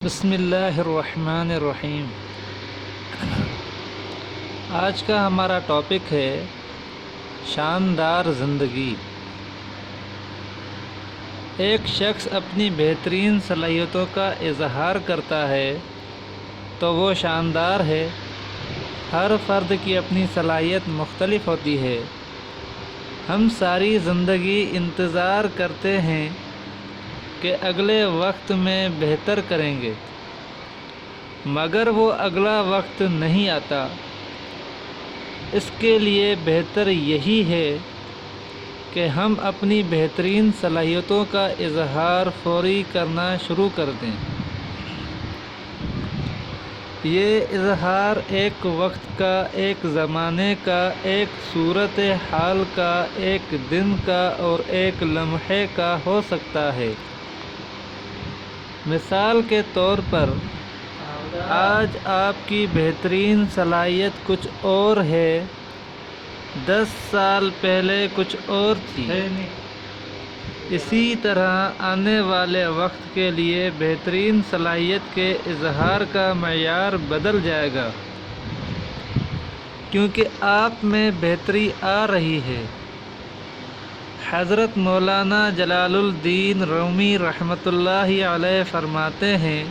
بسم اللہ الرحمن الرحیم۔ آج کا ہمارا ٹاپک ہے شاندار زندگی۔ ایک شخص اپنی بہترین صلاحیتوں کا اظہار کرتا ہے تو وہ شاندار ہے۔ ہر فرد کی اپنی صلاحیت مختلف ہوتی ہے۔ ہم ساری زندگی انتظار کرتے ہیں کہ اگلے وقت میں بہتر کریں گے، مگر وہ اگلا وقت نہیں آتا۔ اس کے لیے بہتر یہی ہے کہ ہم اپنی بہترین صلاحیتوں کا اظہار فوری کرنا شروع کر دیں۔ یہ اظہار ایک وقت کا، ایک زمانے کا، ایک صورت حال کا، ایک دن کا اور ایک لمحے کا ہو سکتا ہے۔ مثال کے طور پر، آج آپ کی بہترین صلاحیت کچھ اور ہے، 10 سال پہلے کچھ اور تھی۔ اسی طرح آنے والے وقت کے لیے بہترین صلاحیت کے اظہار کا معیار بدل جائے گا، کیونکہ آپ میں بہتری آ رہی ہے۔ حضرت مولانا جلال الدین رومی رحمۃ اللہ علیہ فرماتے ہیں،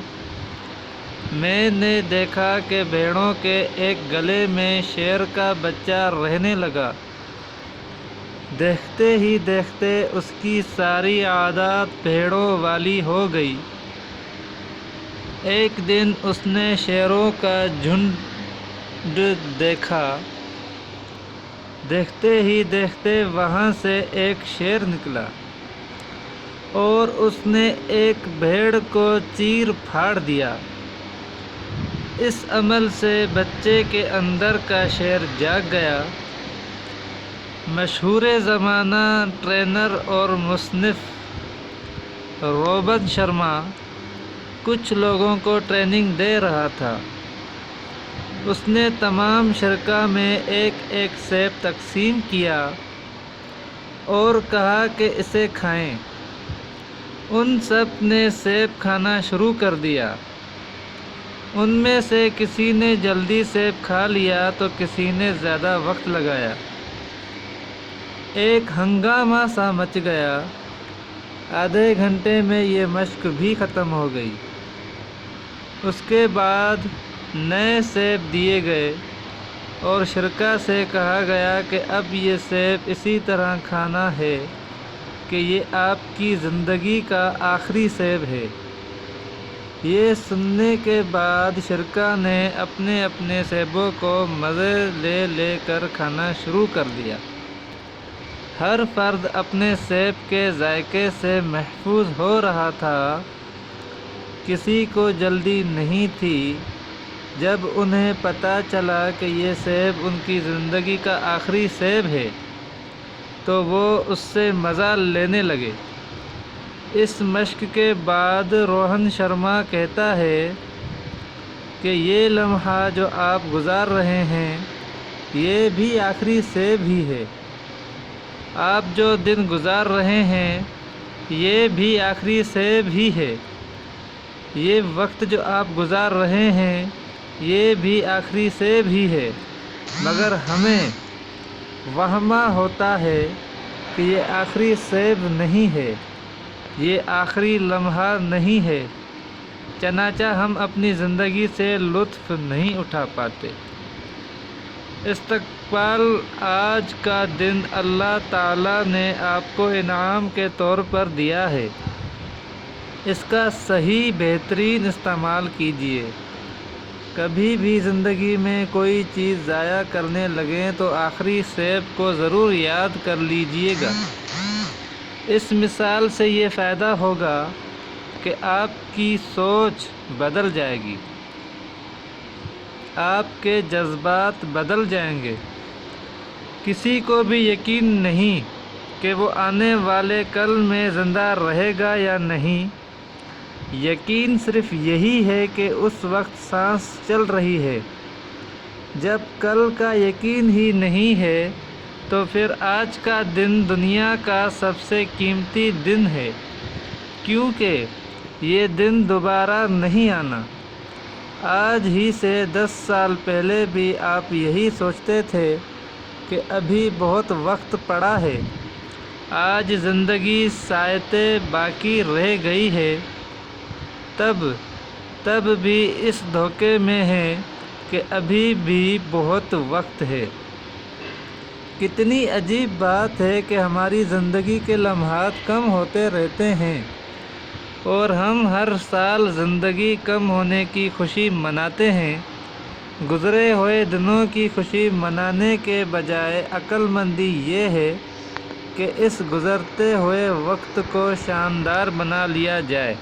میں نے دیکھا کہ بھیڑوں کے ایک گلے میں شیر کا بچہ رہنے لگا۔ دیکھتے ہی دیکھتے اس کی ساری عادات بھیڑوں والی ہو گئی۔ ایک دن اس نے شیروں کا جھنڈ دیکھا۔ دیکھتے ہی دیکھتے وہاں سے ایک شیر نکلا اور اس نے ایک بھیڑ کو چیر پھاڑ دیا۔ اس عمل سے بچے کے اندر کا شیر جاگ گیا۔ مشہور زمانہ ٹرینر اور مصنف روبن شرما کچھ لوگوں کو ٹریننگ دے رہا تھا۔ اس نے تمام شرکاء میں ایک ایک سیب تقسیم کیا اور کہا کہ اسے کھائیں۔ ان سب نے سیب کھانا شروع کر دیا۔ ان میں سے کسی نے جلدی سیب کھا لیا تو کسی نے زیادہ وقت لگایا۔ ایک ہنگامہ سا مچ گیا۔ آدھے گھنٹے میں یہ مشق بھی ختم ہو گئی۔ اس کے بعد نئے سیب دیے گئے اور شرکاء سے کہا گیا کہ اب یہ سیب اسی طرح کھانا ہے کہ یہ آپ کی زندگی کا آخری سیب ہے۔ یہ سننے کے بعد شرکاء نے اپنے اپنے سیبوں کو مزے لے لے کر کھانا شروع کر دیا۔ ہر فرد اپنے سیب کے ذائقے سے محظوظ ہو رہا تھا۔ کسی کو جلدی نہیں تھی۔ جب انہیں پتہ چلا کہ یہ سیب ان کی زندگی کا آخری سیب ہے تو وہ اس سے مزہ لینے لگے۔ اس مشق کے بعد روہن شرما کہتا ہے کہ یہ لمحہ جو آپ گزار رہے ہیں یہ بھی آخری سیب ہی ہے۔ آپ جو دن گزار رہے ہیں یہ بھی آخری سیب ہی ہے۔ یہ وقت جو آپ گزار رہے ہیں یہ بھی آخری سیب ہی ہے، مگر ہمیں وہمہ ہوتا ہے کہ یہ آخری سیب نہیں ہے، یہ آخری لمحہ نہیں ہے، چنانچہ ہم اپنی زندگی سے لطف نہیں اٹھا پاتے۔ استقبال آج کا دن اللہ تعالیٰ نے آپ کو انعام کے طور پر دیا ہے۔ اس کا صحیح بہترین استعمال کیجیے۔ کبھی بھی زندگی میں کوئی چیز ضائع کرنے لگیں تو آخری سیب کو ضرور یاد کر لیجیے گا۔ اس مثال سے یہ فائدہ ہوگا کہ آپ کی سوچ بدل جائے گی، آپ کے جذبات بدل جائیں گے۔ کسی کو بھی یقین نہیں کہ وہ آنے والے کل میں زندہ رہے گا یا نہیں۔ یقین صرف یہی ہے کہ اس وقت سانس چل رہی ہے۔ جب کل کا یقین ہی نہیں ہے تو پھر آج کا دن دنیا کا سب سے قیمتی دن ہے، کیونکہ یہ دن دوبارہ نہیں آنا۔ آج ہی سے 10 سال پہلے بھی آپ یہی سوچتے تھے کہ ابھی بہت وقت پڑا ہے۔ آج زندگی شایدے باقی رہ گئی ہے، تب بھی اس دھوکے میں ہے کہ ابھی بھی بہت وقت ہے۔ کتنی عجیب بات ہے کہ ہماری زندگی کے لمحات کم ہوتے رہتے ہیں اور ہم ہر سال زندگی کم ہونے کی خوشی مناتے ہیں۔ گزرے ہوئے دنوں کی خوشی منانے کے بجائے عقل مندی یہ ہے کہ اس گزرتے ہوئے وقت کو شاندار بنا لیا جائے۔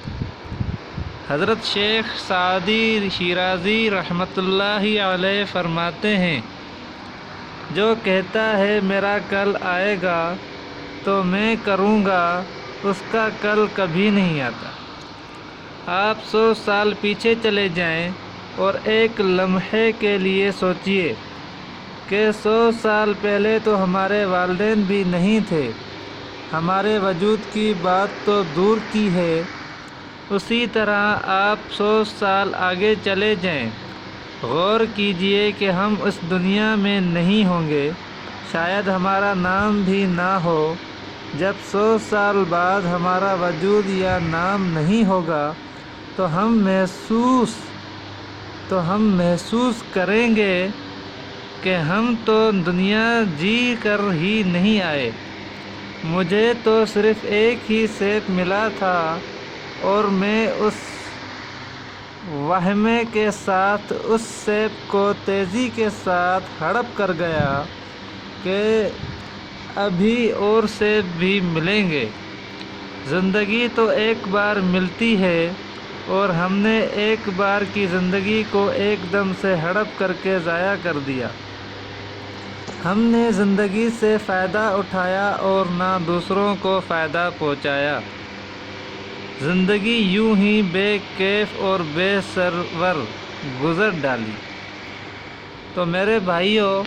حضرت شیخ سعدی شیرازی رحمۃ اللہ علیہ فرماتے ہیں، جو کہتا ہے میرا کل آئے گا تو میں کروں گا، اس کا کل کبھی نہیں آتا۔ آپ 100 سال پیچھے چلے جائیں اور ایک لمحے کے لیے سوچئے کہ 100 سال پہلے تو ہمارے والدین بھی نہیں تھے، ہمارے وجود کی بات تو دور کی ہے۔ اسی طرح آپ 100 سال آگے چلے جائیں، غور کیجئے کہ ہم اس دنیا میں نہیں ہوں گے، شاید ہمارا نام بھی نہ ہو۔ جب 100 سال بعد ہمارا وجود یا نام نہیں ہوگا تو ہم محسوس کریں گے کہ ہم تو دنیا جی کر ہی نہیں آئے، مجھے تو صرف ایک ہی سیب ملا تھا اور میں اس وہمے کے ساتھ اس سیب کو تیزی کے ساتھ ہڑپ کر گیا کہ ابھی اور سیب بھی ملیں گے۔ زندگی تو ایک بار ملتی ہے اور ہم نے ایک بار کی زندگی کو ایک دم سے ہڑپ کر کے ضائع کر دیا۔ ہم نے زندگی سے فائدہ اٹھایا اور نہ دوسروں کو فائدہ پہنچایا۔ زندگی یوں ہی بے کیف اور بے سرور گزر ڈالی۔ تو میرے بھائیوں،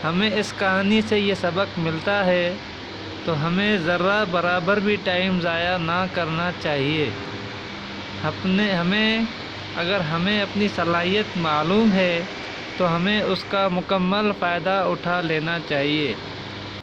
ہمیں اس کہانی سے یہ سبق ملتا ہے تو ہمیں ذرہ برابر بھی ٹائم ضائع نہ کرنا چاہیے۔ اگر ہمیں اپنی صلاحیت معلوم ہے تو ہمیں اس کا مکمل فائدہ اٹھا لینا چاہیے۔